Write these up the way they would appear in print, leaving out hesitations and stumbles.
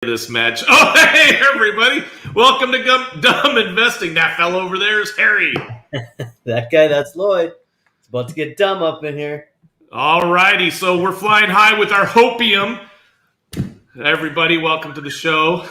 This match. Oh, hey, everybody. Welcome to Dumb Investing. That fellow over there is Harry. That guy, that's Lloyd. It's about to get dumb up in here. All righty. So we're flying high with our hopium. Everybody, welcome to the show.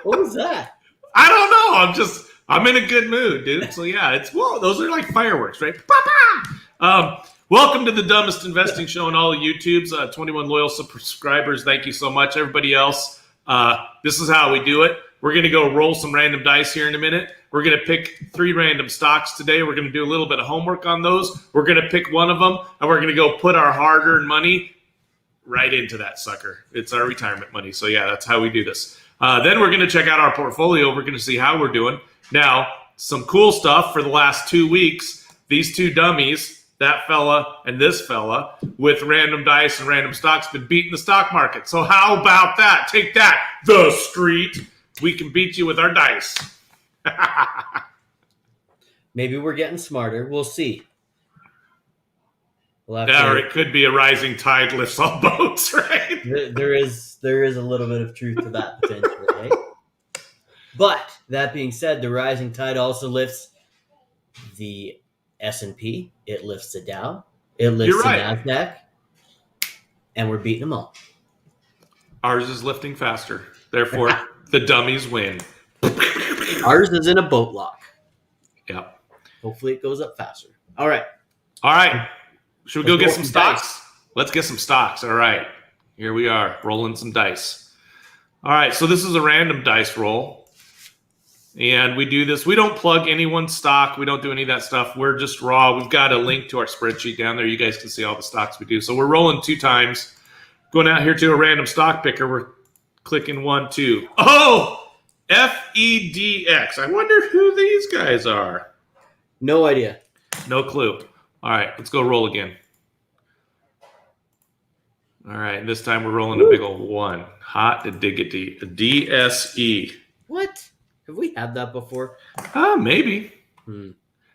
What was that? I don't know. I'm in a good mood, dude. So yeah, whoa, those are like fireworks, right? Welcome to the dumbest investing show on all the YouTubes. 21 loyal subscribers. Thank you so much. Everybody else, this is how we do it. We're going to go roll some random dice here in a minute. We're going to pick 3 random stocks today. We're going to do a little bit of homework on those. We're going to pick one of them, and we're going to go put our hard-earned money right into that sucker. It's our retirement money. So yeah, that's how we do this. Then we're going to check out our portfolio. We're going to see how we're doing. Now, some cool stuff for the last 2 weeks. These two dummies, that fella and this fella, with random dice and random stocks, been beating the stock market. So how about that? Take that, the street. We can beat you with our dice. Maybe we're getting smarter. We'll see. Or it could be a rising tide lifts all boats, right? There is a little bit of truth to that potentially, right? But that being said, the rising tide also lifts the S&P, it lifts the Dow, it lifts the NASDAQ, and we're beating them all. Ours is lifting faster. Therefore, the dummies win. Ours is in a boat lock. Yeah. Hopefully it goes up faster. All right. Should we go get some stocks? Let's get some stocks. All right. Here we are, rolling some dice. All right, so this is a random dice roll. And we do this. We don't plug anyone's stock. We don't do any of that stuff. We're just raw. We've got a link to our spreadsheet down there. You guys can see all the stocks we do. So we're rolling 2 times. Going out here to a random stock picker. We're clicking 1, 2. Oh, FEDX. I wonder who these guys are. No idea. No clue. All right, let's go roll again. All right, and this time we're rolling a big old 1. Hot diggity. DSE. What? Have we had that before? Maybe.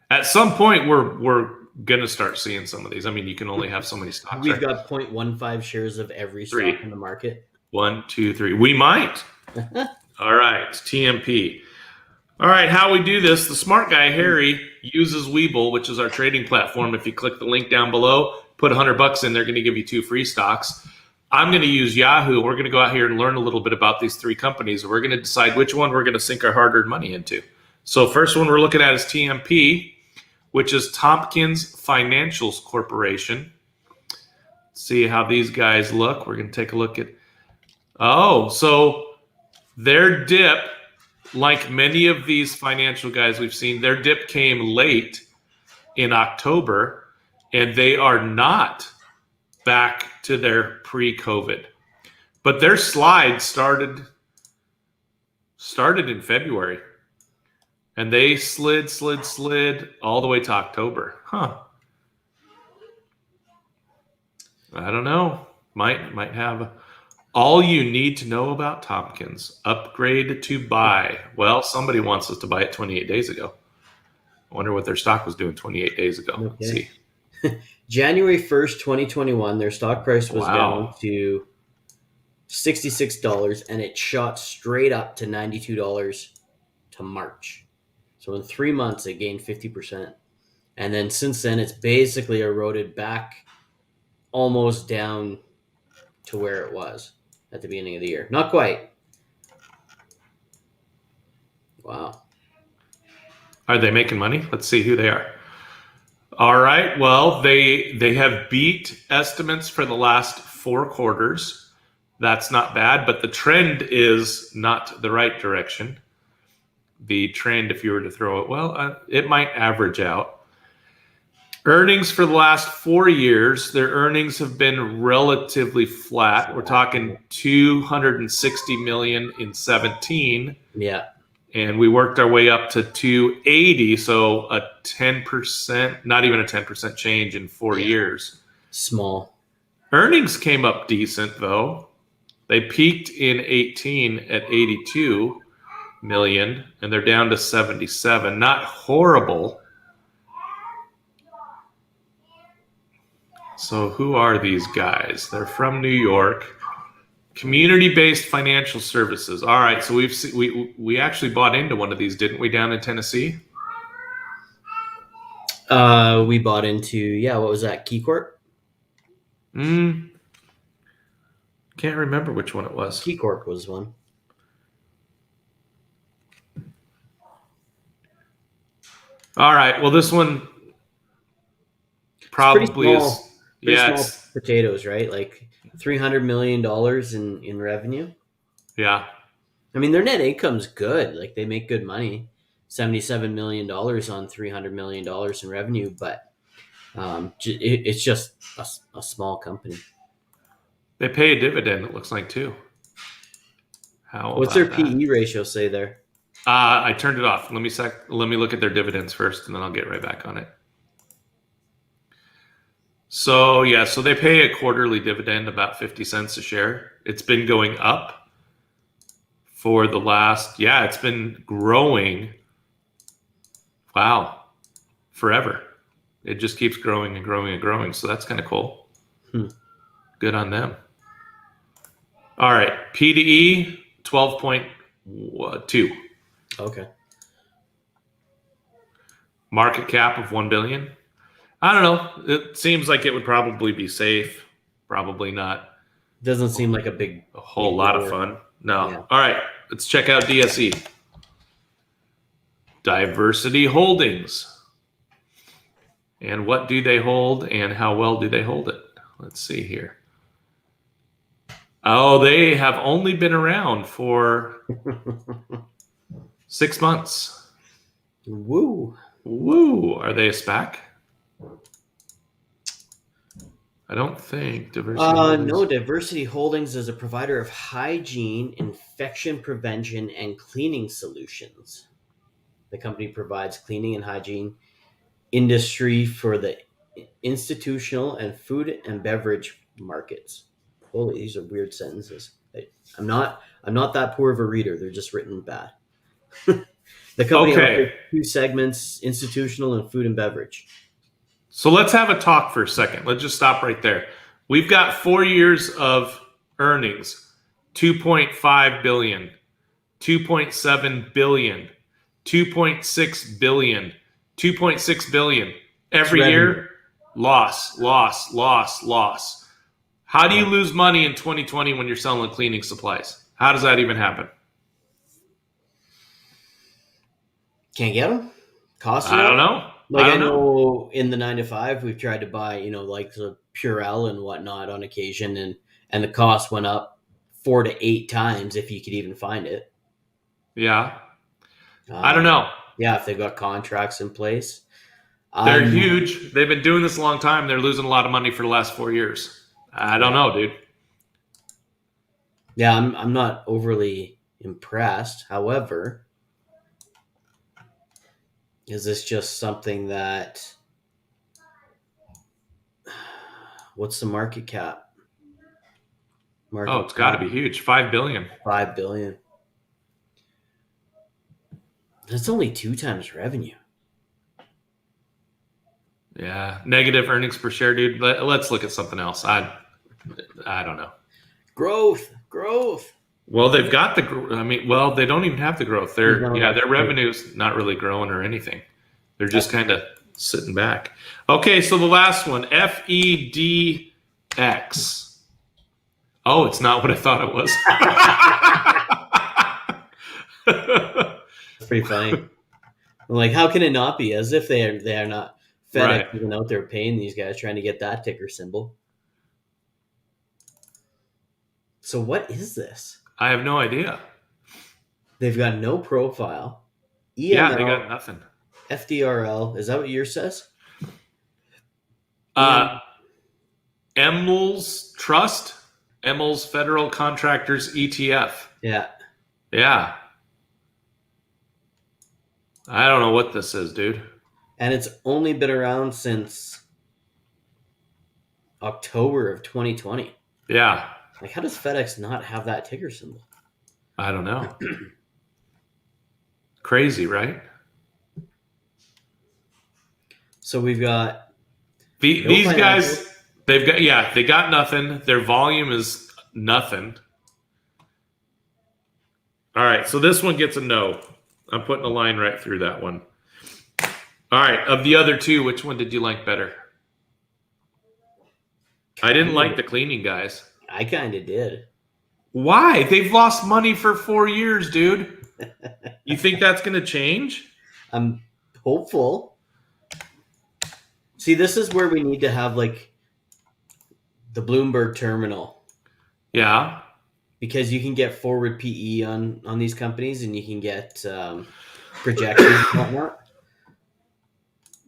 At some point, we're going to start seeing some of these. I mean, you can only have so many stocks. We've got 0.15 shares of every stock in the market. 1, 2, 3. We might. All right, TMP. All right, how we do this, the smart guy, Harry, uses Webull, which is our trading platform. If you click the link down below, put $100 in, they're going to give you 2 free stocks. I'm going to use Yahoo. We're going to go out here and learn a little bit about these 3 companies. We're going to decide which one we're going to sink our hard-earned money into. So first one we're looking at is TMP, which is Tompkins Financials Corporation. See how these guys look. We're going to take a look at. Oh, so their dip, like many of these financial guys we've seen, their dip came late in October, and they are not back to their pre-COVID. But their slide started in February. And they slid all the way to October. Huh. I don't know. Might have all you need to know about Tompkins. Upgrade to buy. Well, somebody wants us to buy it 28 days ago. I wonder what their stock was doing 28 days ago. Okay. Let's see. January 1st, 2021, their stock price was down to $66, and it shot straight up to $92 to March. So in 3 months, it gained 50%. And then since then, it's basically eroded back almost down to where it was at the beginning of the year. Not quite. Wow. Are they making money? Let's see who they are. All right. Well, they have beat estimates for the last 4 quarters. That's not bad, but the trend is not the right direction. The trend, if you were to throw it, it might average out. Earnings for the last 4 years, their earnings have been relatively flat. We're talking $260 million in 17. Yeah. And we worked our way up to 280, so a 10%, not even a 10% change in 4 years. Small. Earnings came up decent, though. They peaked in 18 at 82 million, and they're down to 77. Not horrible. So who are these guys? They're from New York. Community-based financial services. All right, so we actually bought into one of these, didn't we, down in Tennessee? We bought into, what was that? Key Corp? Can't remember which one it was. Key Corp was one. All right, well, this one probably is. Pretty Yeah, small potatoes, right? Like $300 million in revenue. yeah. I mean, their net income's good. Like they make good money, $77 million on $300 million in revenue, but it's just a small company. They pay a dividend, it looks like, too. What's their PE ratio say there? I turned it off. Let me look at their dividends first, and then I'll get right back on it. So they pay a quarterly dividend, about 50 cents a share. It's been going up for the last, it's been growing. Wow, forever. It just keeps growing and growing and growing. So that's kind of cool. Good on them. All right, P/E 12.2. Okay. Market cap of 1 billion. I don't know. It seems like it would probably be safe. Probably not. Doesn't seem like a whole lot of fun. No. Yeah. All right. Let's check out DSE. Diversity Holdings. And what do they hold and how well do they hold it? Let's see here. Oh, they have only been around for 6 months. Woo. Are they a SPAC? I don't think Diversity Holdings. No, Diversity Holdings is a provider of hygiene, infection prevention, and cleaning solutions. The company provides cleaning and hygiene industry for the institutional and food and beverage markets. Holy, these are weird sentences. I'm not that poor of a reader. They're just written bad. The company operates 2 segments, institutional and food and beverage. So let's have a talk for a second. Let's just stop right there. We've got 4 years of earnings, 2.5 billion, 2.7 billion, 2.6 billion, 2.6 billion. Every year, loss. How do you lose money in 2020 when you're selling cleaning supplies? How does that even happen? Can't get them? Cost? I don't know. I know in the 9 to 5 we've tried to buy, like the Purell and whatnot on occasion, and the cost went up 4 to 8 times if you could even find it. Yeah. I don't know. Yeah, if they've got contracts in place. They're huge. They've been doing this a long time. They're losing a lot of money for the last 4 years. I don't know, dude. Yeah, I'm not overly impressed. However, is this just something that... What's the market cap? It's got to be huge. 5 billion. 5 billion. That's only 2 times revenue. Yeah, negative earnings per share, dude. Let's look at something else. I don't know. Growth. Well, they've got they don't even have the growth. Their revenue's not really growing or anything. They're just kind of sitting back. Okay, so the last one, FEDX. Oh, it's not what I thought it was. That's pretty funny. I'm like, how can it not be? As if they are not FedEx even out there paying these guys trying to get that ticker symbol. So what is this? I have no idea. They've got no profile. EML, yeah, they got nothing. FDRL. Is that what yours says? Emels Trust. Emels Federal Contractors ETF. Yeah. Yeah. I don't know what this is, dude. And it's only been around since October of 2020. Yeah. Like, how does FedEx not have that ticker symbol? I don't know. Crazy, right? So we've got these guys. They got nothing. Their volume is nothing. All right, so this one gets a no. I'm putting a line right through that one. All right, of the other two, which one did you like better? I didn't like the cleaning guys. I kind of did. Why? They've lost money for 4 years, dude. You think that's going to change? I'm hopeful. See, this is where we need to have like the Bloomberg terminal, Yeah. because you can get forward PE on these companies, and you can get projections and whatnot.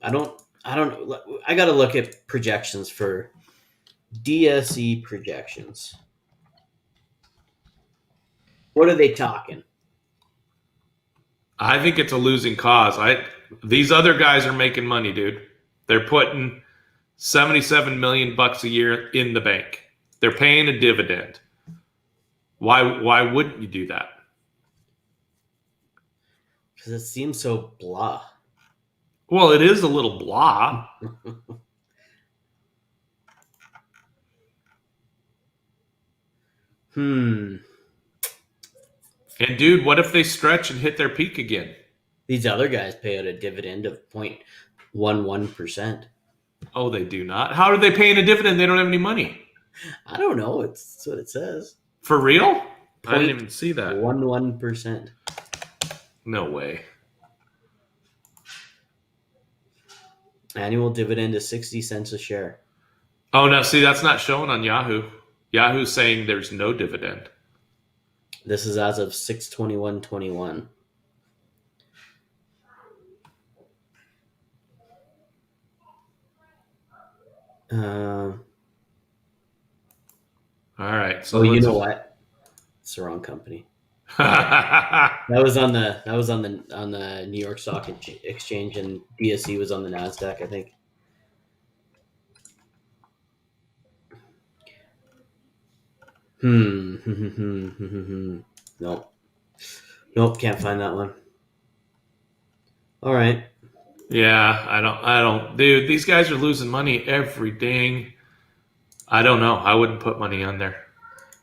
I don't. I got to look at projections for DSE projections. What are they talking? I think it's a losing cause. These other guys are making money, dude. They're putting 77 million bucks a year in the bank. They're paying a dividend. Why wouldn't you do that? Because it seems so blah. Well, it is a little blah. Hmm. And dude, what if they stretch and hit their peak again? These other guys pay out a dividend of 0.11%. Oh, they do not. How are they paying a dividend? They don't have any money. I don't know. It's what it says. For real? I didn't even see that. 0.11%. No way. Annual dividend is 60 cents a share. Oh, no. See, that's not showing on Yahoo. Yahoo's saying there's no dividend. This is as of 6/21/21. All right. So You know what? It's the wrong company. That was on the New York Stock Exchange, and DSE was on the NASDAQ, I think. Nope, can't find that one. All right. Yeah, I don't. Dude, these guys are losing money every dang. I don't know. I wouldn't put money on there.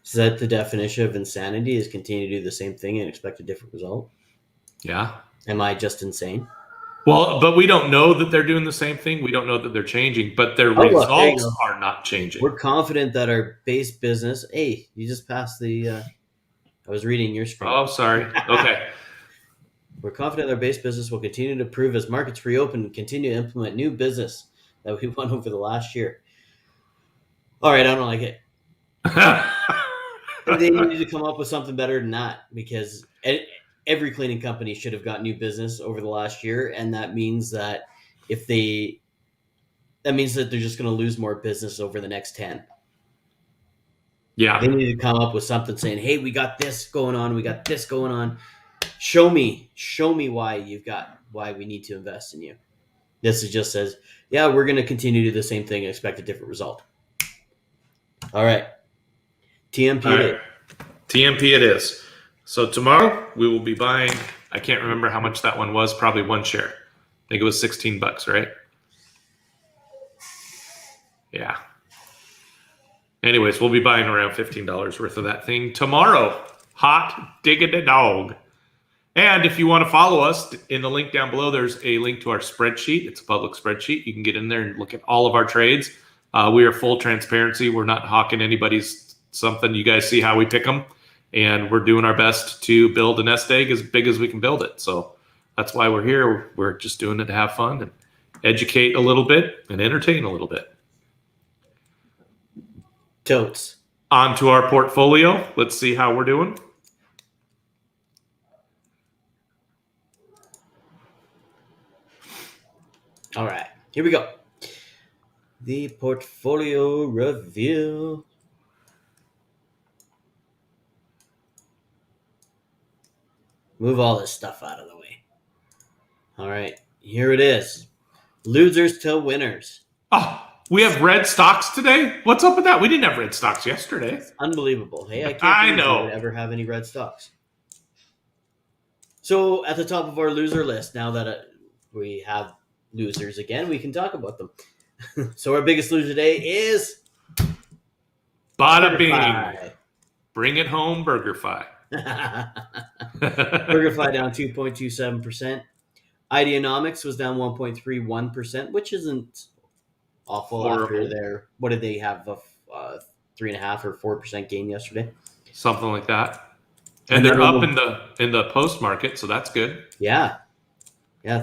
Is that the definition of insanity? Is continue to do the same thing and expect a different result? Yeah. Am I just insane? Well, but we don't know that they're doing the same thing. We don't know that they're changing, but their results are not changing. We're confident that our base business. Hey, you just passed the. I was reading your screen. Oh, sorry. Okay. We're confident our base business will continue to improve as markets reopen and continue to implement new business that we won over the last year. All right, I don't like it. They need to come up with something better than that, because every cleaning company should have got new business over the last year, and that means that they're just going to lose more business over the next 10. Yeah. They need to come up with something saying, "Hey, we got this going on. We got this going on. Show me why we need to invest in you." This is just says, "Yeah, we're going to continue to do the same thing and expect a different result." All right. TMP All right. TMP it is. So tomorrow we will be buying, I can't remember how much that one was, probably one share. I think it was $16, right? Yeah. Anyways, we'll be buying around $15 worth of that thing tomorrow. Hot diggity dog. And if you want to follow us, in the link down below, there's a link to our spreadsheet. It's a public spreadsheet. You can get in there and look at all of our trades. We are full transparency. We're not hawking anybody's something. You guys see how we pick them. And we're doing our best to build a nest egg as big as we can build it. So that's why we're here. We're just doing it to have fun and educate a little bit and entertain a little bit. Totes. On to our portfolio. Let's see how we're doing. All right, here we go. The portfolio review. Move all this stuff out of the way. All right, here it is. Losers to winners. Oh, we have red stocks today? What's up with that? We didn't have red stocks yesterday. It's unbelievable. Hey, I can't believe we would ever have any red stocks. So at the top of our loser list, now that we have losers again, we can talk about them. So our biggest loser today is Bada bing. Bring it home, BurgerFi. BurgerFi down 2.27%. Ideanomics was down 1.31%, which isn't awful after Horrible. their, what did they have, a 3.5 or 4% gain yesterday. Something like that. And And then they're in up the, in the post market, so that's good. yeah,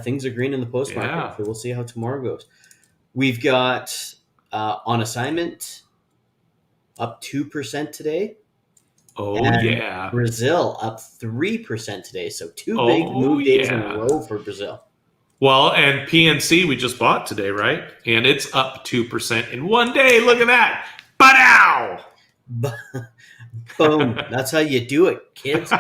things are green in the post market. Yeah. So we'll see how tomorrow goes. We've got on assignment up 2% today, Oh and yeah. Brazil up 3% today. So two big Oh move days in a yeah. row for Brazil. Well, and PNC we just bought today, right? And it's up 2% in one day. Look at that. Ba-dow! Boom. That's how you do it, kids.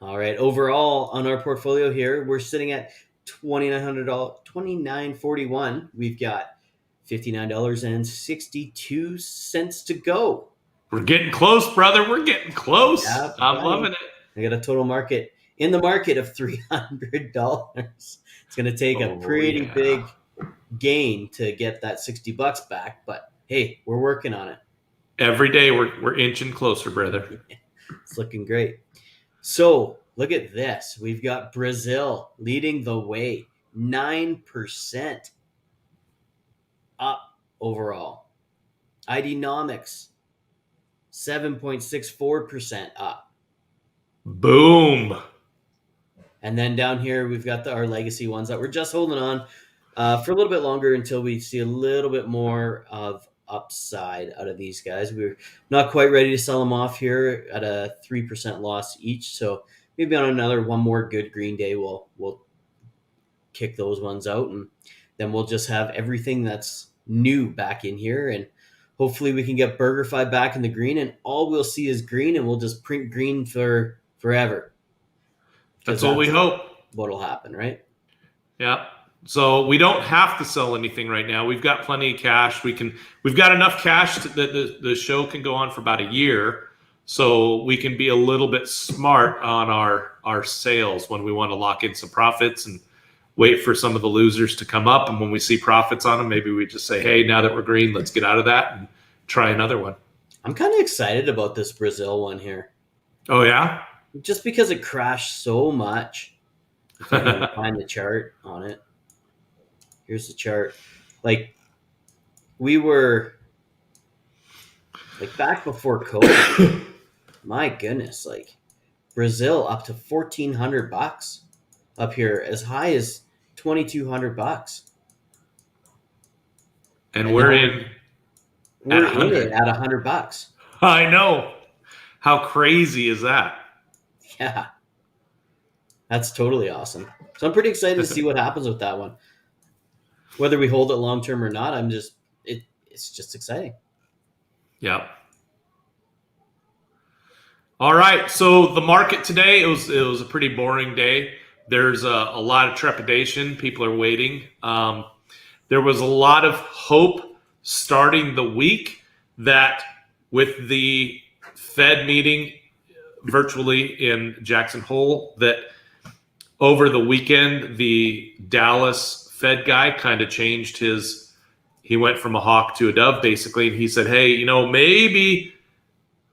All right. Overall, on our portfolio here, we're sitting at $2,900, $29.41. We've got $59.62 to go. We're getting close, brother. We're getting close. Yeah, I'm buddy. loving it. I got a total market in the market of $300. It's going to take a Oh pretty yeah. big gain to get that $60 back, but hey, we're working on it. Every day we're inching closer, brother. It's looking great. So look at this. We've got Brazil leading the way, 9% up overall. Ideanomics, 7.64% up. Boom. And then down here, we've got our legacy ones that we're just holding on for a little bit longer until we see a little bit more of upside out of these guys. We're not quite ready to sell them off here at a 3% loss each. So maybe on another one more good green day, we'll kick those ones out, and then we'll just have everything that's new back in here, and hopefully we can get BurgerFi back in the green, and all we'll see is green, and we'll just print green for forever, because That's what we that's hope. what'll happen, right? Yeah. So we don't have to sell anything right now. We've got plenty of cash. We've got enough cash that the show can go on for about a year. So we can be a little bit smart on our sales when we want to lock in some profits and wait for some of the losers to come up. And when we see profits on them, maybe we just say, hey, now that we're green, let's get out of that and try another one. I'm kind of excited about this Brazil one here, Oh yeah? just because it crashed so much. If I can find the chart on it. Here's the chart. Like, we were like back before COVID. My goodness, like Brazil up to $1,400 up here, as high as $2,200, And and we're now in at we're in it 100. at $100. I know. How crazy is that? Yeah, that's totally awesome. So I'm pretty excited to see what happens with that one. Whether we hold it long term or not, it's just exciting. Yep. All right. So the market today, it was a pretty boring day. There's a lot of trepidation. People are waiting. There was a lot of hope starting the week that with the Fed meeting virtually in Jackson Hole, that over the weekend, the Dallas Fed guy kind of changed his, he went from a hawk to a dove basically. And he said, hey, maybe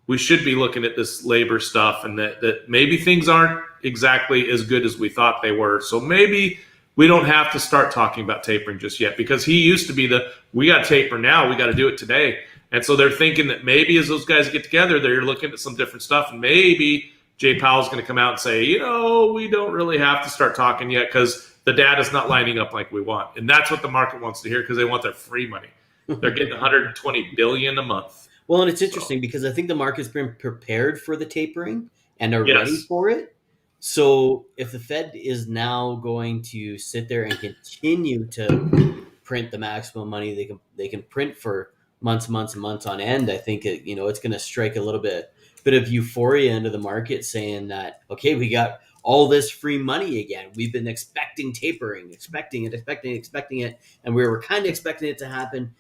we should be looking at this labor stuff, and that maybe things aren't exactly as good as we thought they were. So maybe we don't have to start talking about tapering just yet, because he used to be we got to taper now, we got to do it today. And so they're thinking that maybe as those guys get together, they're looking at some different stuff, and maybe JPOW is going to come out and say, we don't really have to start talking yet because the data's not lining up like we want. And that's what the market wants to hear, because they want their free money. They're getting 120 billion a month. Well, and it's interesting because I think the market's been prepared for the tapering and are ready Yes. for it. So if the Fed is now going to sit there and continue to print the maximum money they can print for months and months on end, I think it's going to strike a little bit of euphoria into the market, saying that, okay, we got all this free money again. We've been expecting tapering, expecting it, and we were kind of expecting it to happen,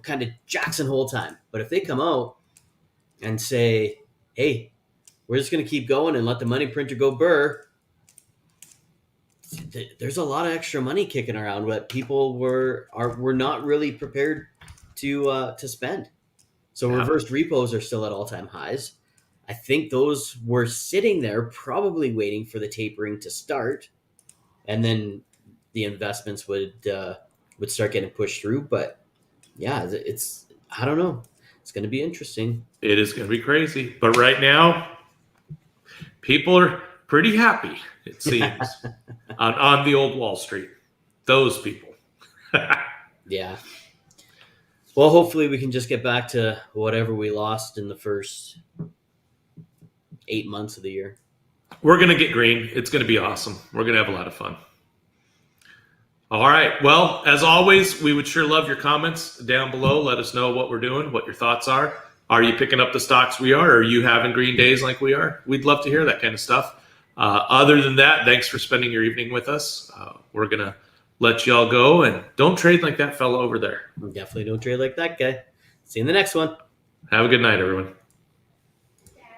kind of Jackson Hole time. But if they come out and say, hey, we're just going to keep going and let the money printer go burr, there's a lot of extra money kicking around that people were not really prepared to spend. So Yeah. reversed repos are still at all-time highs. I think those were sitting there probably waiting for the tapering to start, and then the investments would start getting pushed through. But yeah, it's I don't know. It's going to be interesting. It is going to be crazy. But right now, people are pretty happy, it seems, on the old Wall Street. Those people. Yeah. Well, hopefully we can just get back to whatever we lost in the first 8 months of the year. We're going to get green. It's going to be awesome. We're going to have a lot of fun. All right. Well, as always, we would sure love your comments down below. Let us know what we're doing, what your thoughts are. Are you picking up the stocks we are? Are you having green days like we are? We'd love to hear that kind of stuff. Other than that, thanks for spending your evening with us. We're going to let y'all go, and don't trade like that fellow over there. Definitely don't trade like that guy. See you in the next one. Have a good night, everyone.